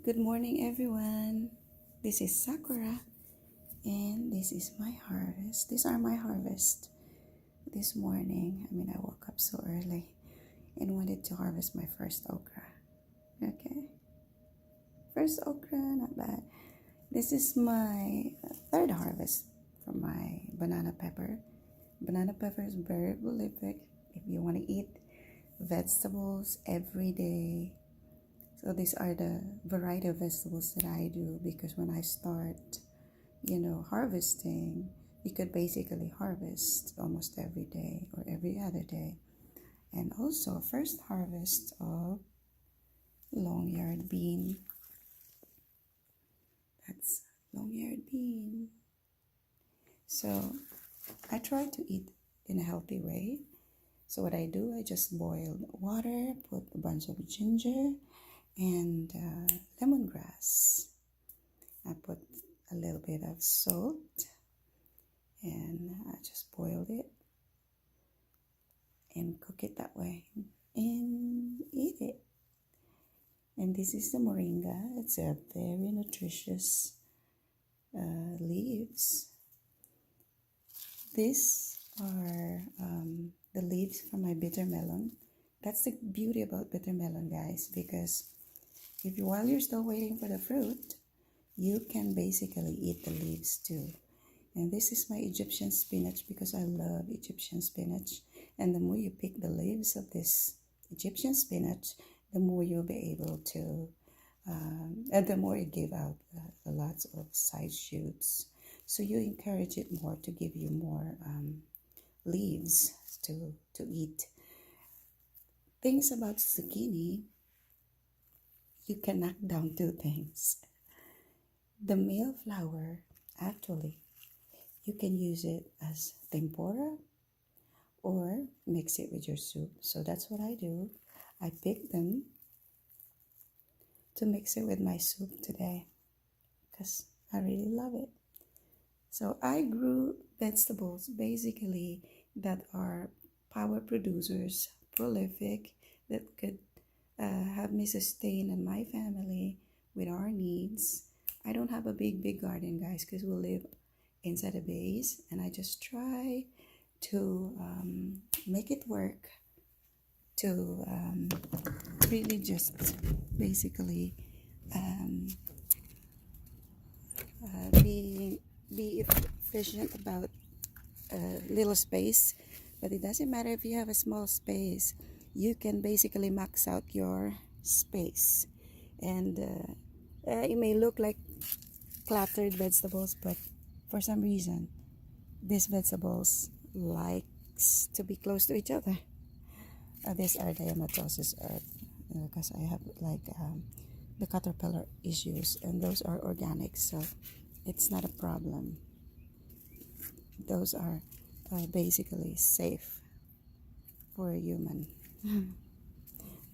Good morning, everyone. This is Sakura, and this is my harvest. These are my harvest this morning. I woke up so early and wanted to harvest my first okra. Okay, first okra, not bad. This is my third harvest from my banana pepper. Banana pepper is very prolific if you want to eat vegetables every day. So these are the variety of vegetables that I do, because when I start, harvesting, you could basically harvest almost every day or every other day. And also first harvest of long yard bean. That's long yard bean. So I try to eat in a healthy way. So what I do, I just boil water, put a bunch of ginger and lemongrass. I put a little bit of salt and I just boiled it and cook it that way and eat it. And this is the moringa. It's a very nutritious leaves. These are the leaves from my bitter melon. That's the beauty about bitter melon, guys, because while you're still waiting for the fruit, you can basically eat the leaves too. And this is my Egyptian spinach, because I love Egyptian spinach. And the more you pick the leaves of this Egyptian spinach, the more you'll be able to, and the more it give out lots of side shoots. So you encourage it more to give you more leaves to eat. Things about zucchini, you can knock down two things. The male flower, actually, you can use it as tempura or mix it with your soup. So that's what I do. I pick them to mix it with my soup today because I really love it. So I grew vegetables basically that are power producers, prolific, that could have me sustain and my family with our needs. I don't have a big garden, guys, because we live inside a base, and I just try to make it work to really just basically be efficient about little space. But it doesn't matter if you have a small space, you can basically max out your space. And it may look like cluttered vegetables, but for some reason these vegetables likes to be close to each other. These are diamatosis earth, because I have the caterpillar issues, and those are organic, so it's not a problem. Those are basically safe for a human.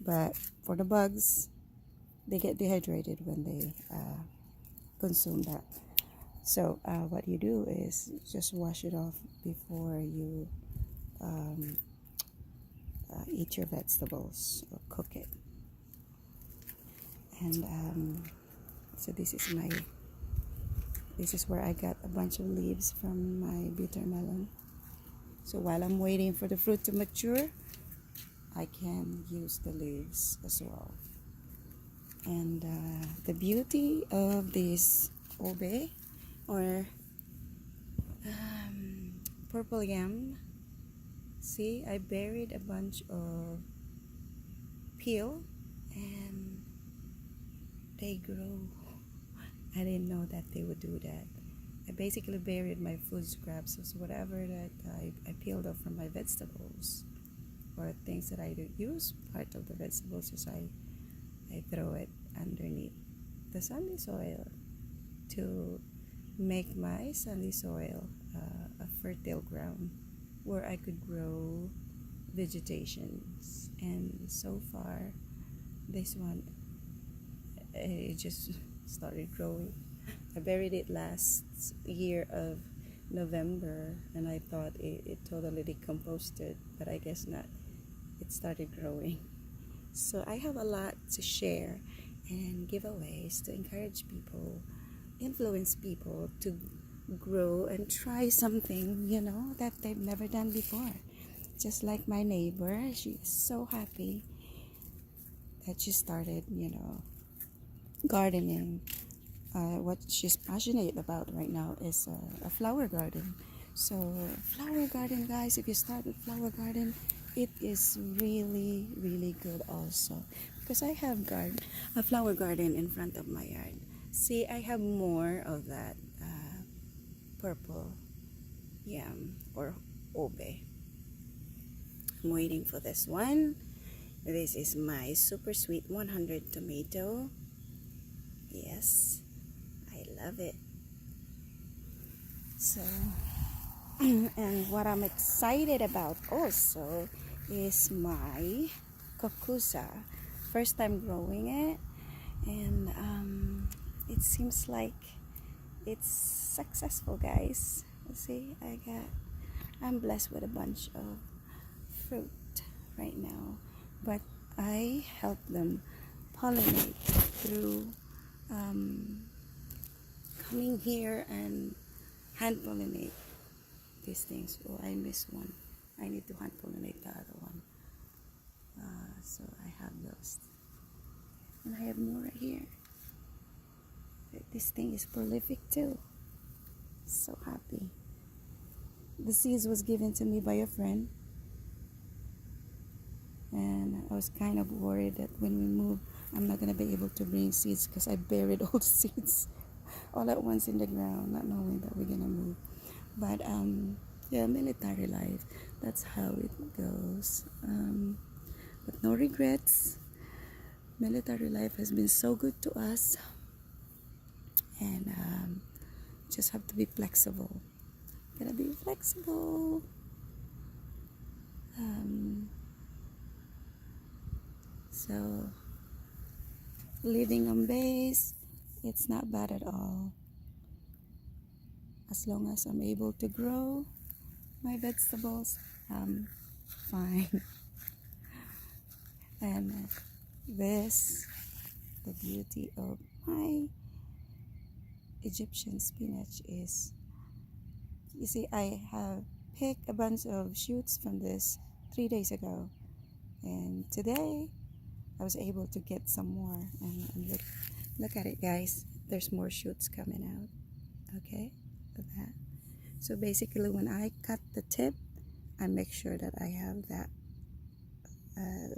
But for the bugs, they get dehydrated when they consume that. So what you do is just wash it off before you eat your vegetables or cook it. And so this is where I got a bunch of leaves from my bitter melon. So while I'm waiting for the fruit to mature, I can use the leaves as well. And the beauty of this obe, or purple yam, see, I buried a bunch of peel and they grow. I didn't know that they would do that. I basically buried my food scraps, so whatever that I peeled off from my vegetables or things that I do use part of the vegetables, is I throw it underneath the sandy soil to make my sandy soil a fertile ground where I could grow vegetations. And so far, this one, it just started growing. I buried it last year of November, and I thought it totally decomposed, but I guess not. It started growing. So I have a lot to share, and giveaways to encourage people, influence people to grow and try something, that they've never done before. Just like my neighbor, she is so happy that she started, gardening. What she's passionate about right now is a flower garden. So, flower garden, guys, if you start with flower garden, it is really, really good also. Because I have a flower garden in front of my yard. See, I have more of that purple yam or obe. I'm waiting for this one. This is my super sweet 100 tomato. Yes, I love it. So, and what I'm excited about also is my kokusa. First time growing it, and it seems like it's successful, guys. See, I'm blessed with a bunch of fruit right now, but I help them pollinate through coming here and hand pollinate these things. Oh, I missed one. I need to hand pollinate the other one. So I have those, and I have more right here. This thing is prolific too. So happy. The seeds was given to me by a friend, and I was kind of worried that when we move, I'm not gonna be able to bring seeds because I buried all the seeds all at once in the ground, not knowing that we're gonna move. But yeah, military life, that's how it goes. But no regrets. Military life has been so good to us, and just have to be flexible. Gotta be flexible. So living on base, it's not bad at all. As long as I'm able to grow my vegetables, I'm fine. And this, the beauty of my Egyptian spinach is, you see, I have picked a bunch of shoots from this 3 days ago, and today I was able to get some more, and look at it, guys. There's more shoots coming out. Okay, look at that. So basically, when I cut the tip, I make sure that I have that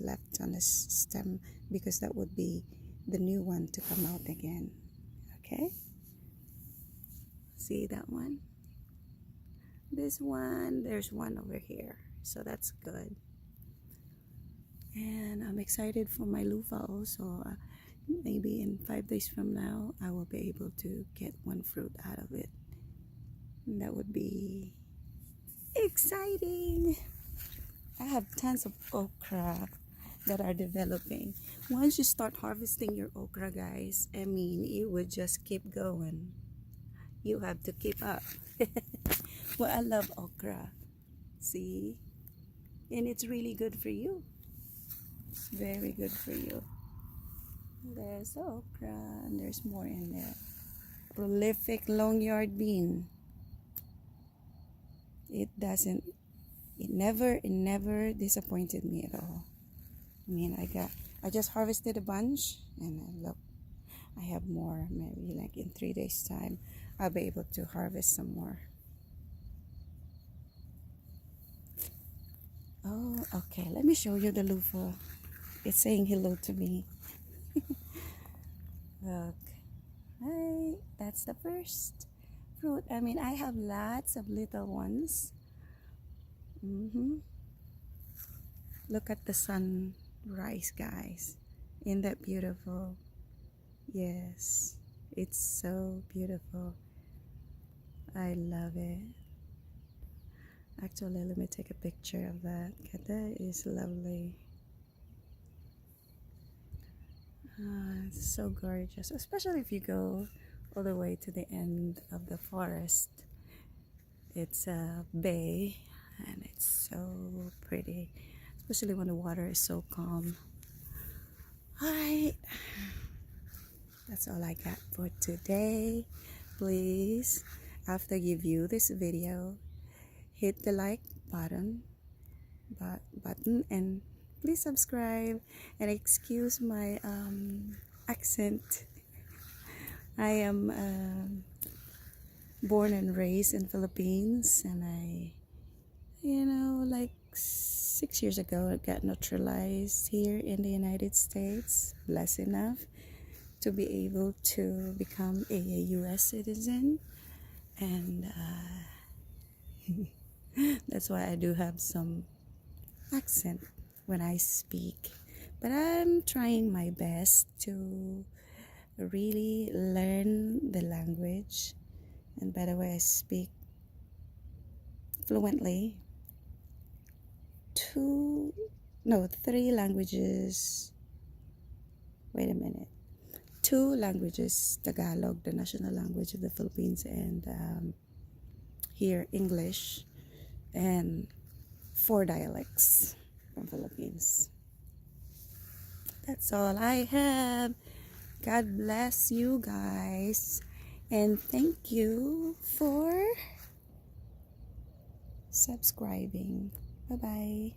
left on the stem, because that would be the new one to come out again. Okay, see that one? This one, there's one over here, so that's good. And I'm excited for my loofah also. Maybe in 5 days from now, I will be able to get one fruit out of it. And that would be exciting. I have tons of okra that are developing. Once you start harvesting your okra, guys, I mean, it would just keep going. You have to keep up. Well, I love okra. See? And it's really good for you. Very good for you. There's the okra, and there's more in there. Prolific long yard bean. It never disappointed me at all. I mean, I just harvested a bunch, and look, I have more. Maybe like in 3 days time, I'll be able to harvest some more. Oh, okay, let me show you the loofah. It's saying hello to me. Look, hi, that's the first fruit. I mean, I have lots of little ones. Look at the sunrise, guys. Isn't that beautiful? Yes, it's so beautiful. I love it. Actually, let me take a picture of that. That is lovely. It's so gorgeous, especially if you go all the way to the end of the forest. It's a bay, and it's so pretty, especially when the water is so calm. Alright, That's all I got for today. Please, after you view this video, hit the like button and please subscribe, and excuse my accent. I am born and raised in Philippines, and like 6 years ago, I got naturalized here in the United States. Blessed enough to be able to become a U.S. citizen, and that's why I do have some accent when I speak. But I'm trying my best to really learn the language. And by the way, I speak fluently 3 languages. Wait a minute. 2 languages: Tagalog, the national language of the Philippines, and here English, and 4 dialects from Philippines. That's all I have. God bless you guys, and thank you for subscribing. Bye bye.